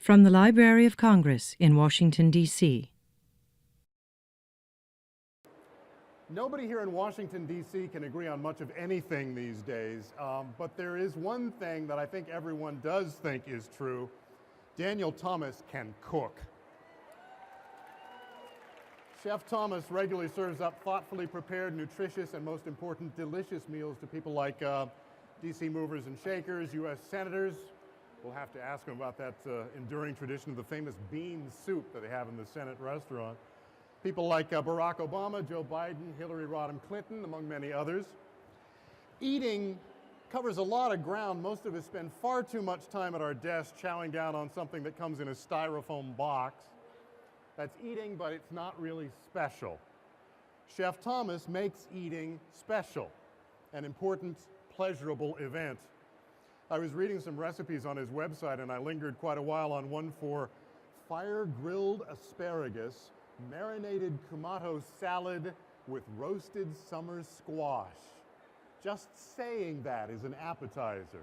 From the Library of Congress in Washington, D.C. Nobody here in Washington, D.C. can agree on much of anything these days, but there is one thing that I think everyone does think is true. Daniel Thomas can cook. Chef Thomas regularly serves up thoughtfully prepared, nutritious, and most important, delicious meals to people like D.C. movers and shakers, U.S. senators. We'll have to ask him about that enduring tradition of the famous bean soup that they have in the Senate restaurant. People like Barack Obama, Joe Biden, Hillary Rodham Clinton, among many others. Eating covers a lot of ground. Most of us spend far too much time at our desk chowing down on something that comes in a styrofoam box. That's eating, but it's not really special. Chef Thomas makes eating special, an important, pleasurable event. I was reading some recipes on his website, and I lingered quite a while on one for fire-grilled asparagus, marinated kumato salad with roasted summer squash. Just saying that is an appetizer.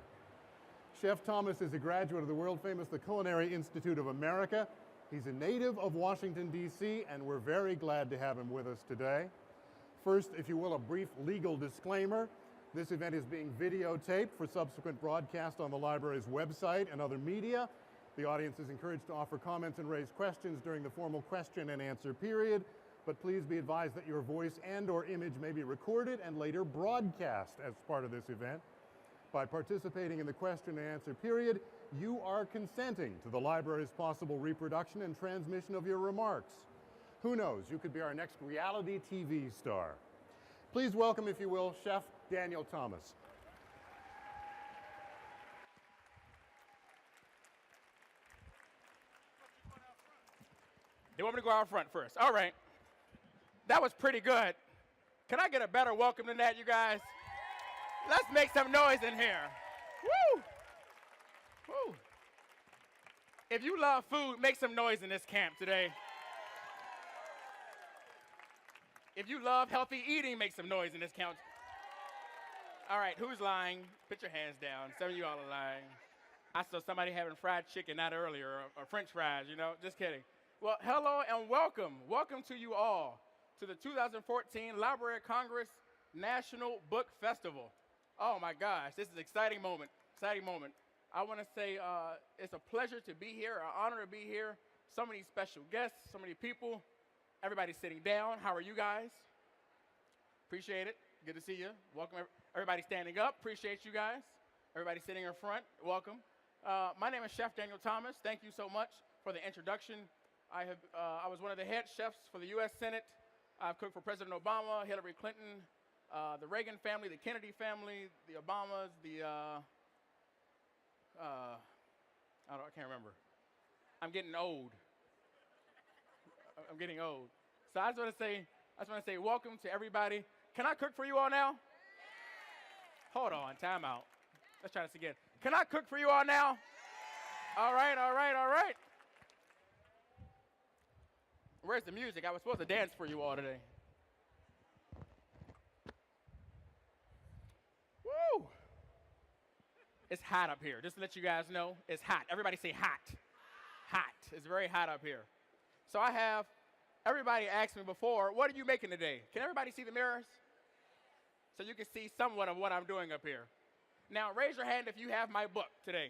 Chef Thomas is a graduate of the world-famous the Culinary Institute of America. He's a native of Washington, D.C., and we're very glad to have him with us today. First, if you will, a brief legal disclaimer. This event is being videotaped for subsequent broadcast on the library's website and other media. The audience is encouraged to offer comments and raise questions during the formal question and answer period, but please be advised that your voice and/or image may be recorded and later broadcast as part of this event. By participating in the question and answer period, you are consenting to the library's possible reproduction and transmission of your remarks. Who knows, you could be our next reality TV star. Please welcome, if you will, Chef Daniel Thomas. They want me to go out front first. All right. That was pretty good. Can I get a better welcome than that, you guys? Let's make some noise in here. Woo! Woo! If you love food, make some noise in this camp today. If you love healthy eating, make some noise in this camp. All right, who's lying? Put your hands down. Some of you all are lying. I saw somebody having fried chicken not earlier, or French fries, you know, just kidding. Well, hello and welcome. Welcome to you all to the 2014 Library of Congress National Book Festival. Oh my gosh, this is an exciting moment, exciting moment. I want to say it's a pleasure to be here, an honor to be here. So many special guests, so many people. Everybody's sitting down. How are you guys? Appreciate it. Good to see you. Welcome. Everybody standing up. Appreciate you guys. Everybody sitting in front. Welcome. My name is Chef Daniel Thomas. Thank you so much for the introduction. I was one of the head chefs for the U.S. Senate. I've cooked for President Obama, Hillary Clinton, the Reagan family, the Kennedy family, the Obamas, I can't remember. I'm getting old. I'm getting old. So I just want to say welcome to everybody. Can I cook for you all now? Hold on, time out. Let's try this again. Can I cook for you all now? All right, all right, all right. Where's the music? I was supposed to dance for you all today. Woo! It's hot up here. Just to let you guys know, it's hot. Everybody say hot. Hot. It's very hot up here. So everybody asked me before, what are you making today? Can everybody see the mirrors? So you can see somewhat of what I'm doing up here. Now, raise your hand if you have my book today.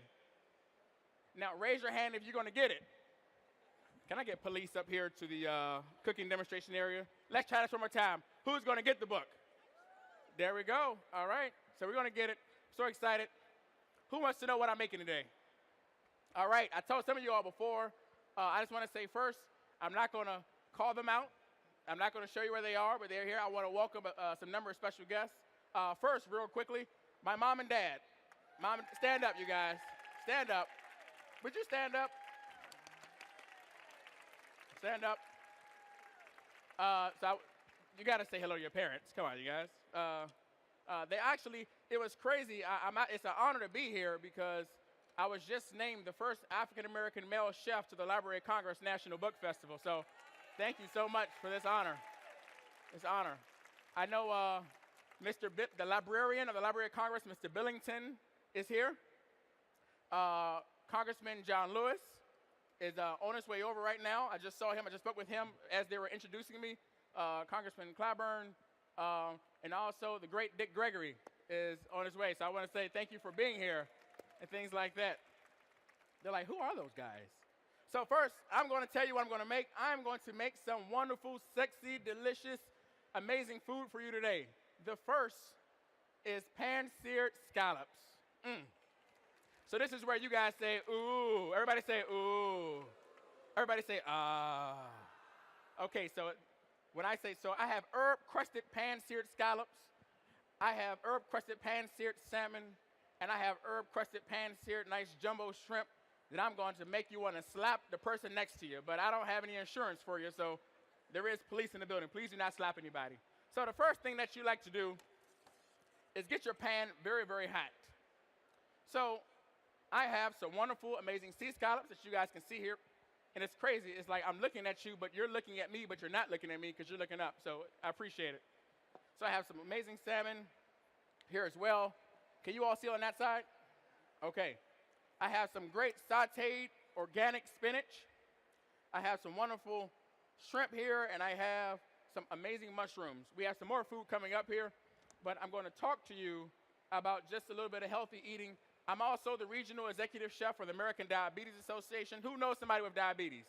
Now, raise your hand if you're going to get it. Can I get police up here to the cooking demonstration area? Let's try this one more time. Who's going to get the book? There we go. All right. So we're going to get it. So excited. Who wants to know what I'm making today? All right. I told some of you all before. I just want to say first, I'm not going to call them out. I'm not going to show you where they are, but they're here. I want to welcome some number of special guests. First, real quickly, my mom and dad. Stand up, you guys. Stand up. Would you stand up? Stand up. You got to say hello to your parents. Come on, you guys. It was crazy. It's an honor to be here because I was just named the first African-American male chef to the Library of Congress National Book Festival. So thank you so much for this honor. This honor. I know the librarian of the Library of Congress, Mr. Billington, is here. Congressman John Lewis, is on his way over right now. I just saw him. I just spoke with him as they were introducing me. Congressman Clyburn, and also the great Dick Gregory is on his way. So I want to say thank you for being here and things like that. They're like, who are those guys? So first, I'm going to tell you what I'm going to make. I'm going to make some wonderful, sexy, delicious, amazing food for you today. The first is pan-seared scallops. So this is where you guys say, ooh. Everybody say, ooh. Everybody say, ah. Okay, so when I say so, I have herb-crusted pan-seared scallops. I have herb-crusted pan-seared salmon. And I have herb-crusted pan-seared nice jumbo shrimp that I'm going to make you want to slap the person next to you. But I don't have any insurance for you, so there is police in the building. Please do not slap anybody. So the first thing that you like to do is get your pan very, very hot. So I have some wonderful, amazing sea scallops that you guys can see here. And it's crazy. It's like I'm looking at you, but you're looking at me, but you're not looking at me because you're looking up. So I appreciate it. So I have some amazing salmon here as well. Can you all see on that side? Okay. I have some great sauteed organic spinach. I have some wonderful shrimp here, and I have some amazing mushrooms. We have some more food coming up here, but I'm going to talk to you about just a little bit of healthy eating. I'm also the regional executive chef for the American Diabetes Association. Who knows somebody with diabetes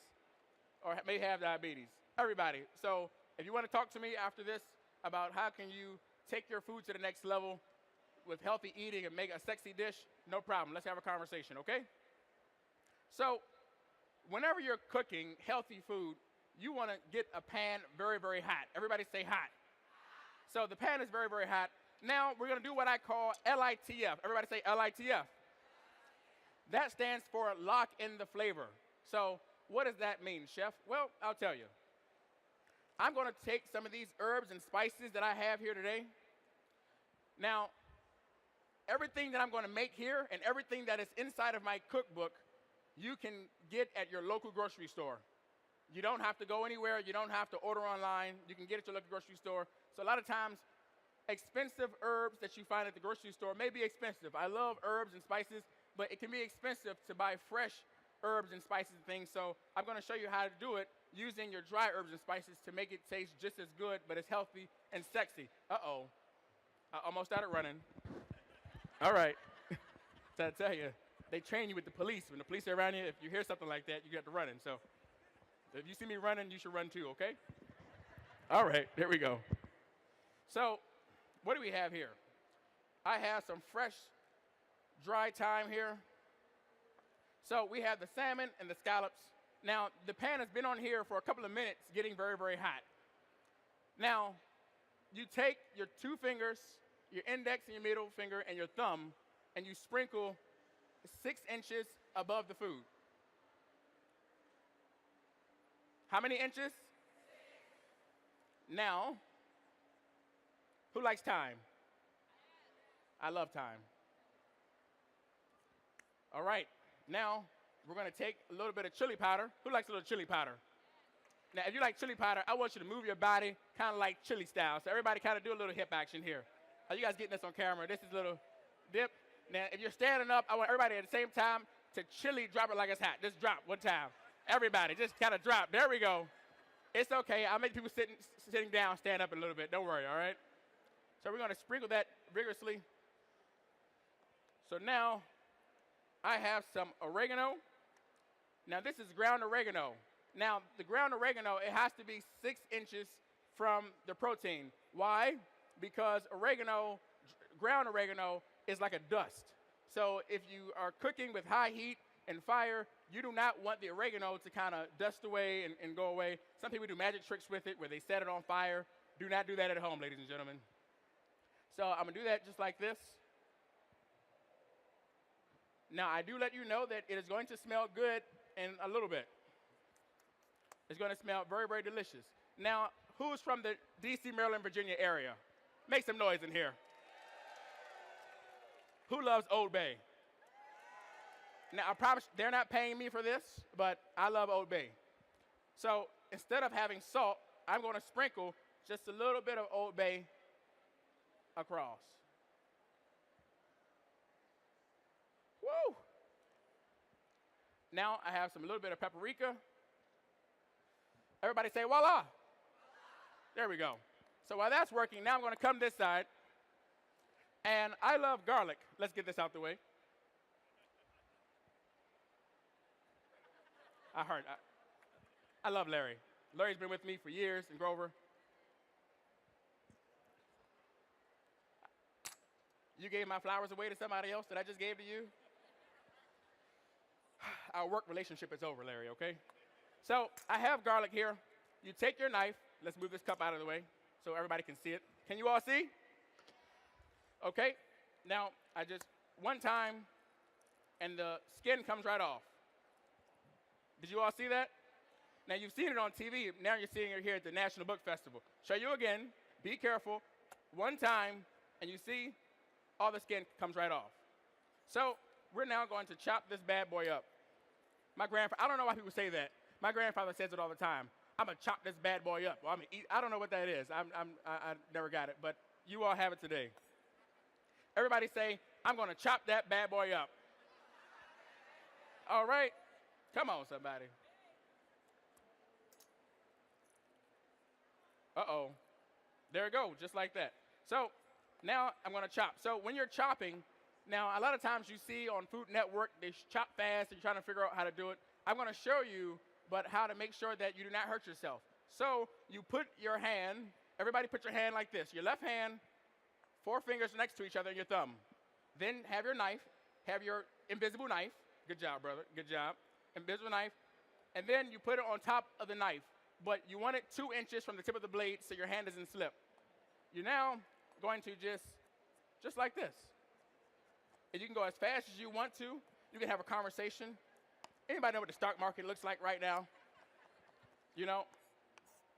or may have diabetes? Everybody. So if you want to talk to me after this about how can you take your food to the next level with healthy eating and make a sexy dish, no problem. Let's have a conversation, okay? So whenever you're cooking healthy food, you want to get a pan very, very hot. Everybody say hot. So the pan is very, very hot. Now we're going to do what I call LITF. Everybody say LITF. That stands for lock in the flavor. So what does that mean, chef? Well, I'll tell you. I'm going to take some of these herbs and spices that I have here today. Now, everything that I'm going to make here and everything that is inside of my cookbook, you can get at your local grocery store. You don't have to go anywhere. You don't have to order online. You can get it at your local grocery store. So a lot of times, expensive herbs that you find at the grocery store may be expensive. I love herbs and spices, but it can be expensive to buy fresh herbs and spices and things. So I'm going to show you how to do it using your dry herbs and spices to make it taste just as good, but as healthy and sexy. Uh-oh. I almost started running. All right. So I tell you, they train you with the police. When the police are around you, if you hear something like that, you get to running. So if you see me running, you should run too, okay? All right, there we go. So what do we have here? I have some fresh dry thyme here. So we have the salmon and the scallops. Now, the pan has been on here for a couple of minutes getting very, very hot. Now, you take your two fingers, your index and your middle finger and your thumb, and you sprinkle 6 inches above the food. How many inches? 6. Now, who likes thyme? I love thyme. All right, now we're going to take a little bit of chili powder. Who likes a little chili powder? Now, if you like chili powder, I want you to move your body kind of like chili style. So everybody kind of do a little hip action here. Are you guys getting this on camera? This is a little dip. Now, if you're standing up, I want everybody at the same time to chili drop it like it's hot. Just drop one time. Everybody, just kind of drop. There we go. It's okay. I'll make people sitting down stand up a little bit. Don't worry, all right? So we're going to sprinkle that vigorously. So now I have some oregano. Now, this is ground oregano. Now, the ground oregano, it has to be 6 inches from the protein. Why? Because oregano, ground oregano, is like a dust. So if you are cooking with high heat and fire, you do not want the oregano to kind of dust away and go away. Some people do magic tricks with it where they set it on fire. Do not do that at home, ladies and gentlemen. So I'm going to do that just like this. Now, I do let you know that it is going to smell good in a little bit. It's going to smell very, very delicious. Now, who's from the D.C., Maryland, Virginia area? Make some noise in here. Who loves Old Bay? Now, I promise they're not paying me for this, but I love Old Bay. So instead of having salt, I'm going to sprinkle just a little bit of Old Bay across. Woo! Now I have a little bit of paprika. Everybody say, voila. There we go. So while that's working, now I'm going to come this side. And I love garlic. Let's get this out the way. I love Larry. Larry's been with me for years in Grover. You gave my flowers away to somebody else that I just gave to you? Our work relationship is over, Larry, okay? So I have garlic here. You take your knife. Let's move this cup out of the way so everybody can see it. Can you all see? Okay. Now, one time, and the skin comes right off. Did you all see that? Now, you've seen it on TV. Now you're seeing it here at the National Book Festival. Show you again. Be careful. One time, and you see all the skin comes right off. So we're now going to chop this bad boy up. I don't know why people say that. My grandfather says it all the time. I'm going to chop this bad boy up. Well, I'm gonna eat. I don't know what that is. I never got it, but you all have it today. Everybody say, I'm going to chop that bad boy up. All right. Come on, somebody. Uh-oh. There we go, just like that. So now I'm going to chop. So when you're chopping, now a lot of times you see on Food Network, they chop fast and you're trying to figure out how to do it. I'm going to show you how to make sure that you do not hurt yourself. So you put your hand, everybody put your hand like this. Your left hand, 4 fingers next to each other and your thumb. Then have your knife, have your invisible knife. Good job, brother, good job. Invisible knife. And then you put it on top of the knife. But you want it 2 inches from the tip of the blade so your hand doesn't slip. You're now going to just like this. And you can go as fast as you want to. You can have a conversation. Anybody know what the stock market looks like right now? You know,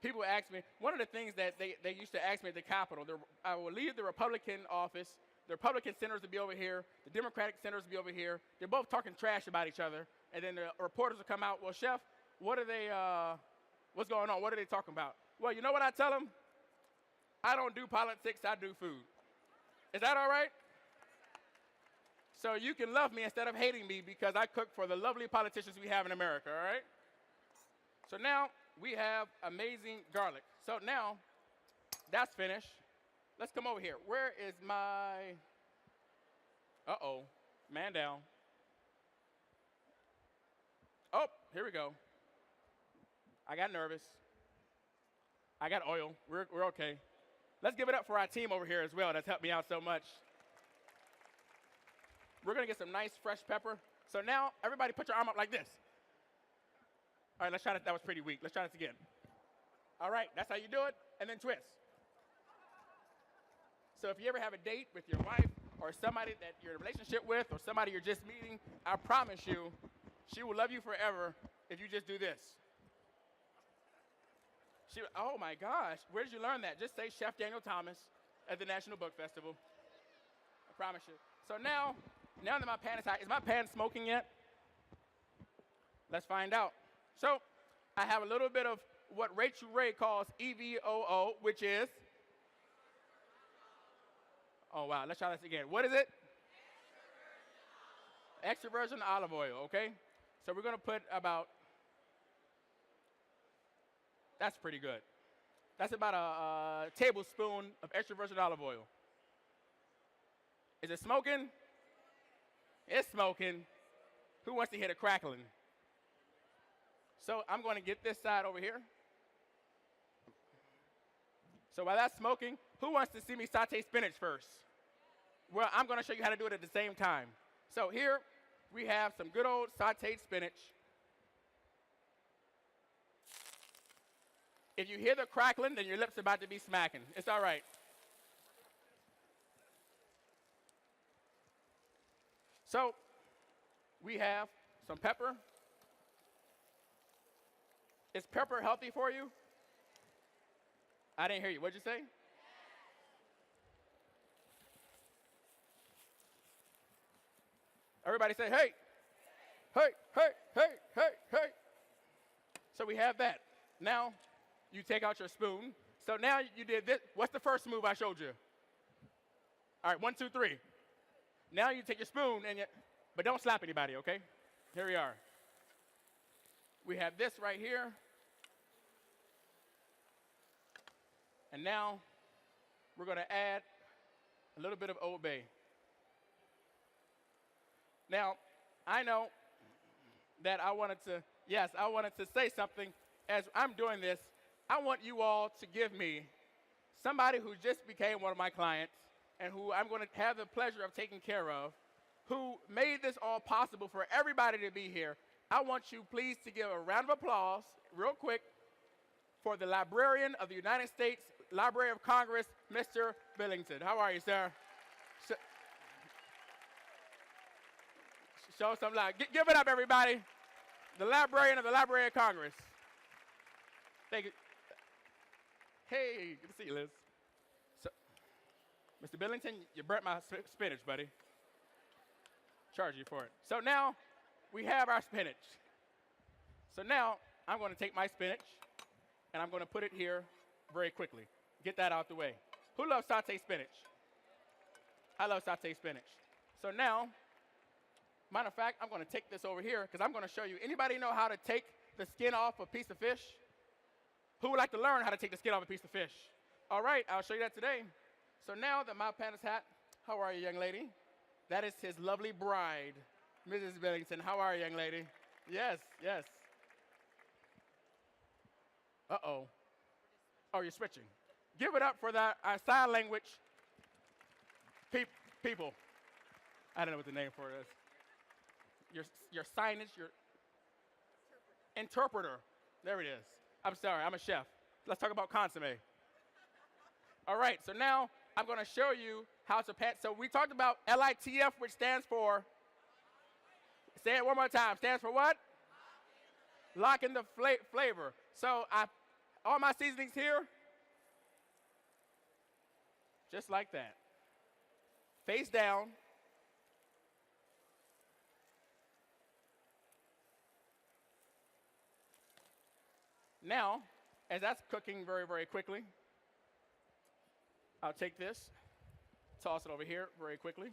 people ask me, one of the things that they used to ask me at the Capitol, I will leave the Republican office, the Republican senators will be over here, the Democratic senators will be over here. They're both talking trash about each other. And then the reporters will come out, well, Chef, what's going on? What are they talking about? Well, you know what I tell them? I don't do politics, I do food. Is that all right? So you can love me instead of hating me because I cook for the lovely politicians we have in America, all right? So now we have amazing garlic. So now that's finished. Let's come over here. Where is my, man down. Oh, here we go. I got nervous. I got oil. We're okay. Let's give it up for our team over here as well that's helped me out so much. We're going to get some nice fresh pepper. So now, everybody put your arm up like this. All right, let's try that. That was pretty weak. Let's try this again. All right, that's how you do it. And then twist. So if you ever have a date with your wife or somebody that you're in a relationship with or somebody you're just meeting, I promise you, she will love you forever if you just do this. Oh, my gosh. Where did you learn that? Just say Chef Daniel Thomas at the National Book Festival. I promise you. So now that my pan is hot, is my pan smoking yet? Let's find out. So I have a little bit of what Rachel Ray calls EVOO, which is, oh, wow, let's try this again. What is it? Extra virgin olive oil, okay? So we're going to put about, that's pretty good. That's about a tablespoon of extra virgin olive oil. Is it smoking? It's smoking. Who wants to hear the crackling? So I'm going to get this side over here. So while that's smoking, who wants to see me saute spinach first? Well, I'm going to show you how to do it at the same time. So here we have some good old sauteed spinach. If you hear the crackling, then your lips are about to be smacking. It's all right. So we have some pepper. Is pepper healthy for you? I didn't hear you. What'd you say? Everybody say, hey. Hey, hey, hey, hey, hey. So we have that. Now you take out your spoon. So now you did this. What's the first move I showed you? All right, 1, 2, 3. Now you take your spoon, but don't slap anybody, okay? Here we are. We have this right here. And now we're going to add a little bit of Old Bay. Now, I know that I wanted to say something. As I'm doing this, I want you all to give me somebody who just became one of my clients and who I'm going to have the pleasure of taking care of, who made this all possible for everybody to be here. I want you, please, to give a round of applause, real quick, for the Librarian of the United States Library of Congress, Mr. Billington. How are you, sir? Show some love. Give it up, everybody. The Librarian of the Library of Congress. Thank you. Hey, good to see you, Liz. So, Mr. Billington, you burnt my spinach, buddy. Charge you for it. So now we have our spinach. So now I'm going to take my spinach and I'm going to put it here very quickly. Get that out the way. Who loves sauteed spinach? I love sauteed spinach. So now, matter of fact, I'm going to take this over here because I'm going to show you. Anybody know how to take the skin off a piece of fish? Who would like to learn how to take the skin off a piece of fish? All right, I'll show you that today. So now that my pan is hot, how are you, young lady? That is his lovely bride, Mrs. Billington. How are you, young lady? Yes, yes. Uh-oh. Oh, you're switching. Give it up for our sign language people. I don't know what the name for it is. Your signage, your interpreter. There it is. I'm sorry, I'm a chef. Let's talk about consomme. All right, so now I'm going to show you how to pat. So we talked about LITF, which stands for, say it one more time, stands for what? Lock in the flavor. So all my seasonings here, just like that. Face down. Now, as that's cooking very, very quickly, I'll take this, toss it over here very quickly.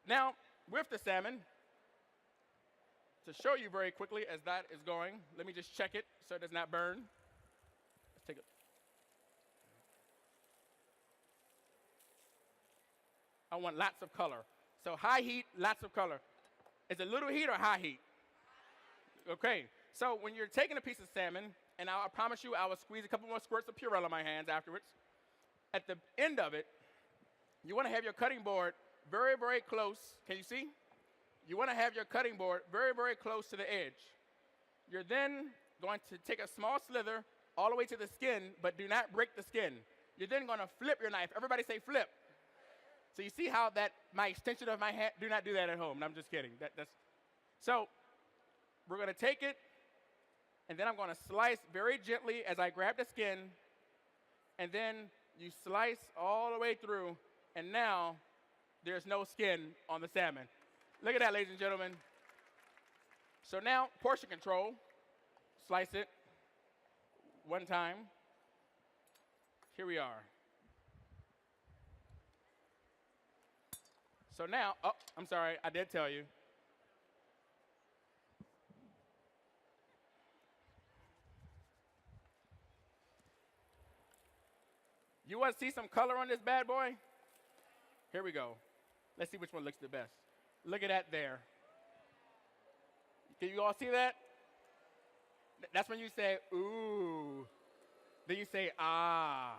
Now, with the salmon, to show you very quickly as that is going, let me just check it so it does not burn. Let's take it. I want lots of color. So high heat, lots of color. Is it little heat or high heat? Okay. So when you're taking a piece of salmon, and I promise you I will squeeze a couple more squirts of Purell on my hands afterwards. At the end of it, you want to have your cutting board very, very close. Can you see? You want to have your cutting board very, very close to the edge. You're then going to take a small slither all the way to the skin, but do not break the skin. You're then going to flip your knife. Everybody say flip. So you see how my extension of my hand, do not do that at home. I'm just kidding. So we're going to take it, and then I'm going to slice very gently as I grab the skin, and then you slice all the way through, and now there's no skin on the salmon. Look at that, ladies and gentlemen. So now, portion control. Slice it one time. Here we are. So now, oh, I'm sorry, I did tell you. You want to see some color on this bad boy? Here we go. Let's see which one looks the best. Look at that there. Can you all see that? That's when you say, ooh. Then you say, ah.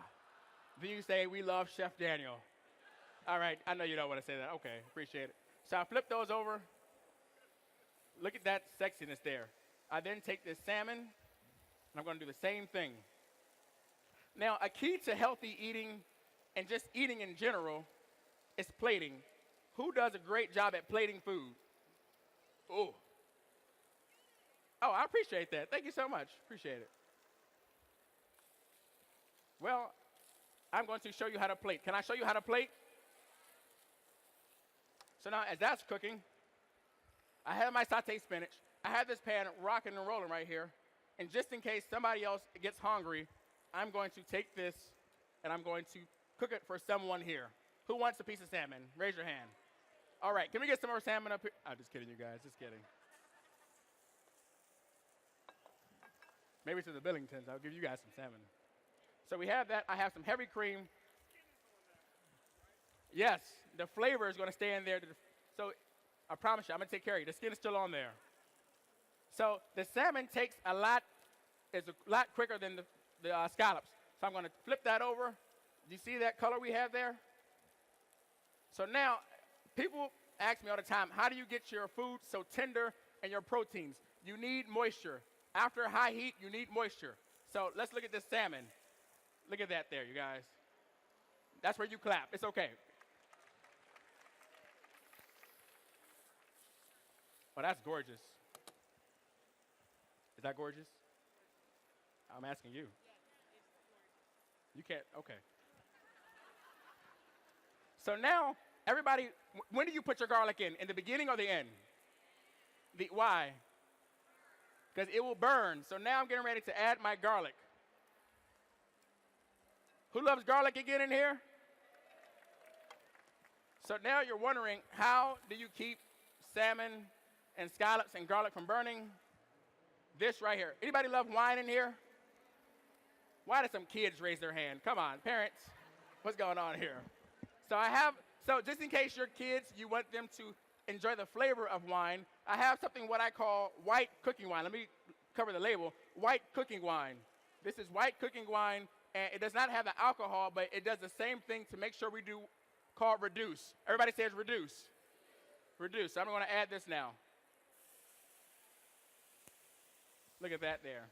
Then you say, we love Chef Daniel. All right, I know you don't want to say that. Okay, appreciate it. So I flip those over. Look at that sexiness there. I then take this salmon, and I'm going to do the same thing. Now, a key to healthy eating and just eating in general is plating. Who does a great job at plating food? Oh, I appreciate that. Thank you so much. Appreciate it. Well, I'm going to show you how to plate. Can I show you how to plate? So now, as that's cooking, I have my sauteed spinach. I have this pan rocking and rolling right here. And just in case somebody else gets hungry, I'm going to take this and I'm going to cook it for someone here. Who wants a piece of salmon? Raise your hand. All right, can we get some more salmon up here? I'm just kidding, you guys, just kidding. Maybe to the Billingtons. I'll give you guys some salmon. So we have that. I have some heavy cream. Yes, the flavor is going to stay in there. So I promise you, I'm going to take care of you. The skin is still on there. So the salmon is a lot quicker than the scallops. So I'm going to flip that over. Do you see that color we have there? So now, people ask me all the time, how do you get your food so tender and your proteins? You need moisture. After high heat, you need moisture. So let's look at this salmon. Look at that there, you guys. That's where you clap. It's okay. Oh, that's gorgeous. Is that gorgeous? I'm asking you. You can't, okay. So now, everybody, when do you put your garlic in? In the beginning or the end? Why? Because it will burn. So now I'm getting ready to add my garlic. Who loves garlic again in here? So now you're wondering, how do you keep salmon and scallops and garlic from burning? This right here. Anybody love wine in here? Why did some kids raise their hand? Come on, parents. What's going on here? So just in case your kids, you want them to enjoy the flavor of wine, I have something what I call white cooking wine. Let me cover the label. White cooking wine. This is white cooking wine, and it does not have the alcohol, but it does the same thing to make sure we do called reduce. Everybody says reduce. Reduce. So I'm going to add this now. Look at that there.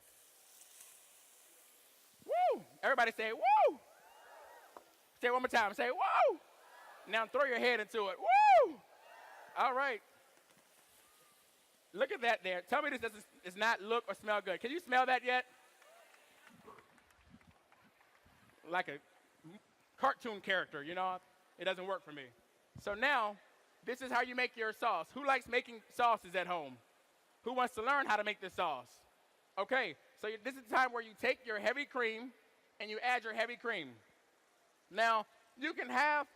Woo! Everybody say, woo! Say it one more time. Say, woo! Now throw your head into it. Woo! All right. Look at that there. Tell me this does not look or smell good. Can you smell that yet? Like a cartoon character, you know? It doesn't work for me. So now, this is how you make your sauce. Who likes making sauces at home? Who wants to learn how to make this sauce? Okay, so this is the time where you take your heavy cream and you add your heavy cream. Now, you can have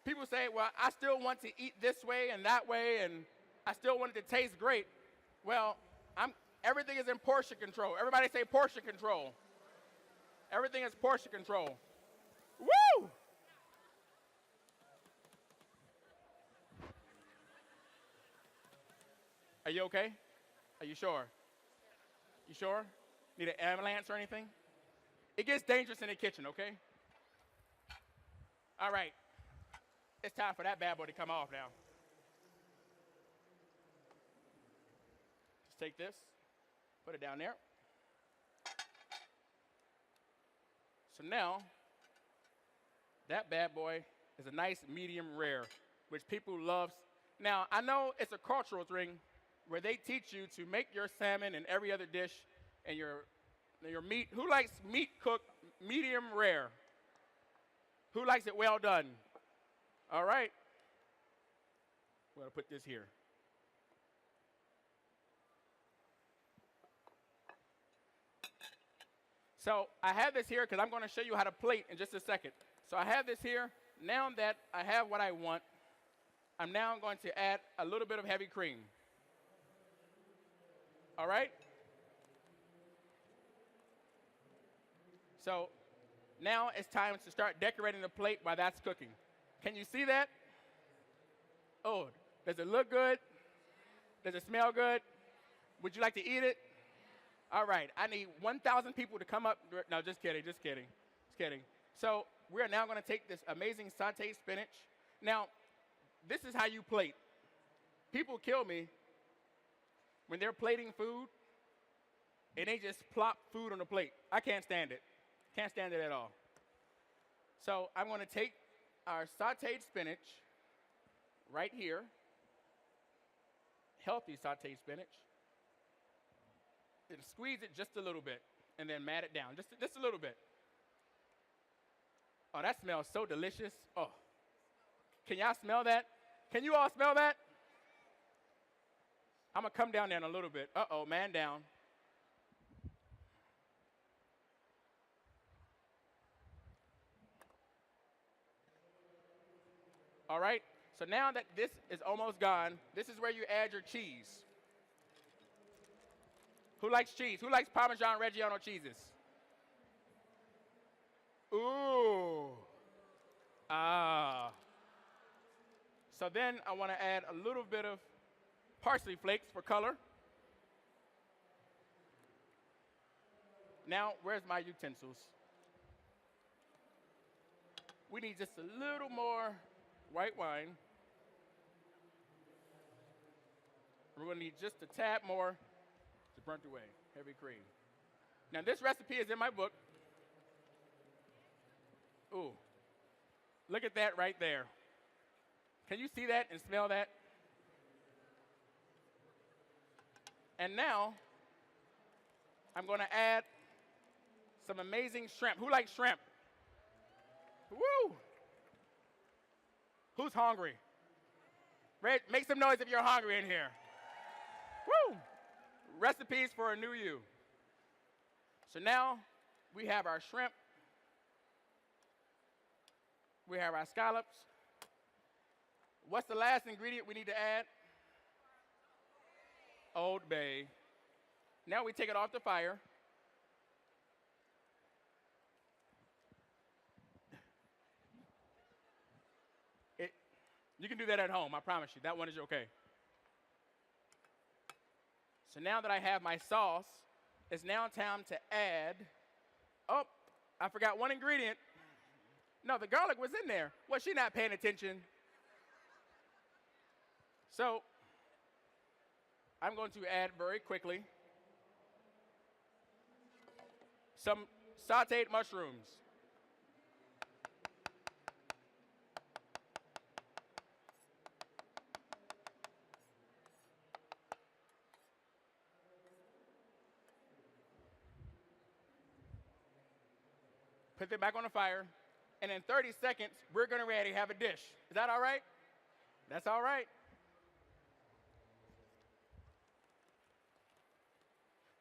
people say, well, I still want to eat this way and that way, and I still want it to taste great. Well, everything is in portion control. Everybody say portion control. Everything is portion control. Woo! Are you okay? Are you sure? You sure? Need an ambulance or anything? It gets dangerous in the kitchen, okay? All right. It's time for that bad boy to come off now. Just take this, put it down there. So now, that bad boy is a nice medium rare, which people love. Now, I know it's a cultural thing where they teach you to make your salmon and every other dish and your meat. Who likes meat cooked medium rare? Who likes it well done? All right. We're going to put this here. So I have this here because I'm going to show you how to plate in just a second. So I have this here. Now that I have what I want, I'm now going to add a little bit of heavy cream. All right? So now it's time to start decorating the plate while that's cooking. Can you see that? Oh, does it look good? Does it smell good? Would you like to eat it? All right, I need 1,000 people to come up. No, just kidding, just kidding, just kidding. So we're now going to take this amazing sauteed spinach. Now, this is how you plate. People kill me when they're plating food and they just plop food on the plate. I can't stand it. Can't stand it at all. So I'm going to take our sauteed spinach right here, healthy sauteed spinach, and squeeze it just a little bit, and then mat it down, just a little bit. Oh, that smells so delicious. Oh, can y'all smell that? Can you all smell that? I'm going to come down there in a little bit. Uh-oh, man down. All right, so now that this is almost gone, this is where you add your cheese. Who likes cheese? Who likes Parmesan Reggiano cheeses? Ooh. Ah. So then I want to add a little bit of parsley flakes for color. Now, where's my utensils? We need just a little more white wine. We're going to need just a tad more to burnt away, heavy cream. Now, this recipe is in my book. Ooh, look at that right there. Can you see that and smell that? And now, I'm going to add some amazing shrimp. Who likes shrimp? Woo! Who's hungry? Make some noise if you're hungry in here. Woo! Recipes for a new you. So now we have our shrimp. We have our scallops. What's the last ingredient we need to add? Old Bay. Now we take it off the fire. You can do that at home, I promise you. That one is okay. So now that I have my sauce, it's now time to add, oh, I forgot one ingredient. No, the garlic was in there. Was she not paying attention? So I'm going to add very quickly some sauteed mushrooms. Put them back on the fire, and in 30 seconds, we're going to ready to have a dish. Is that all right? That's all right.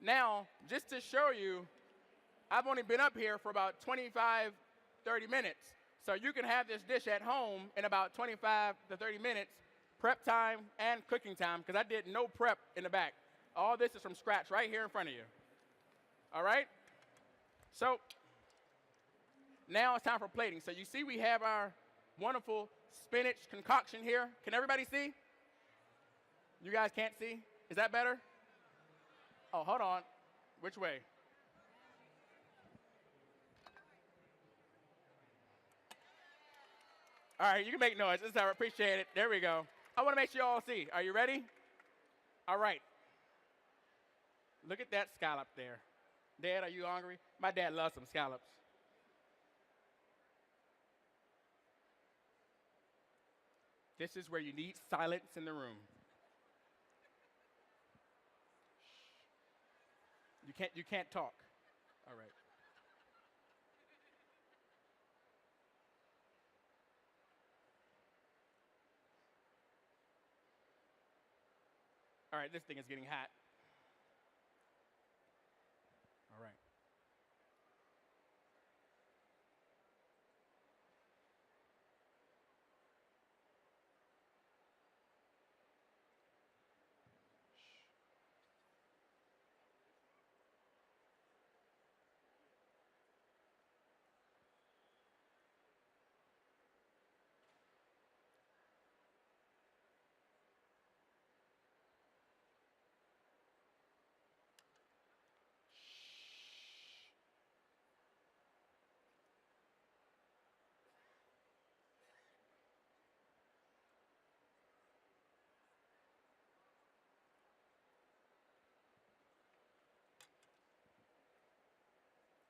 Now, just to show you, I've only been up here for about 25, 30 minutes. So you can have this dish at home in about 25 to 30 minutes, prep time and cooking time, because I did no prep in the back. All this is from scratch right here in front of you. All right? So now it's time for plating. So you see we have our wonderful spinach concoction here. Can everybody see? You guys can't see? Is that better? Oh, hold on. Which way? All right, you can make noise. I appreciate it. There we go. I want to make sure you all see. Are you ready? All right. Look at that scallop there. Dad, are you hungry? My dad loves some scallops. This is where you need silence in the room. You can't talk. All right. All right, this thing is getting hot. All right.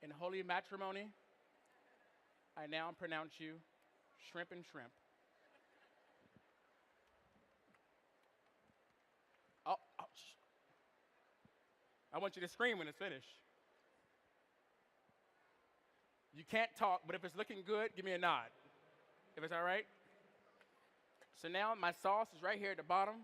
In holy matrimony, I now pronounce you shrimp and shrimp. Oh, shh. I want you to scream when it's finished. You can't talk, but if it's looking good, give me a nod. If it's all right. So now my sauce is right here at the bottom.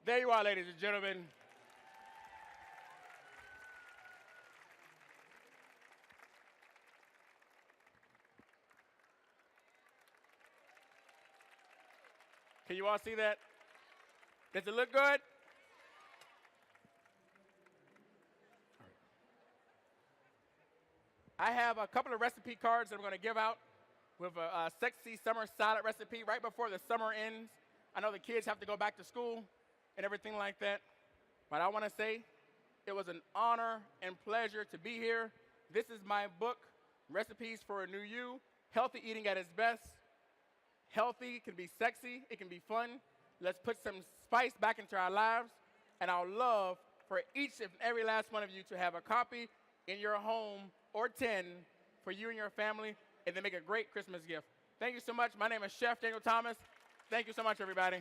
There you are, ladies and gentlemen. Can you all see that? Does it look good? I have a couple of recipe cards that I'm going to give out with a sexy summer salad recipe right before the summer ends. I know the kids have to go back to school and everything like that, but I want to say it was an honor and pleasure to be here. This is my book, Recipes for a New You, Healthy Eating at its Best. Healthy can be sexy, it can be fun. Let's put some spice back into our lives, and I would love for each and every last one of you to have a copy in your home or 10 for you and your family, and then make a great Christmas gift. Thank you so much. My name is Chef Daniel Thomas. Thank you so much, everybody.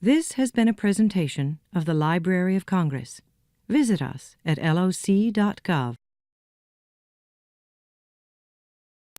This has been a presentation of the Library of Congress. Visit us at loc.gov.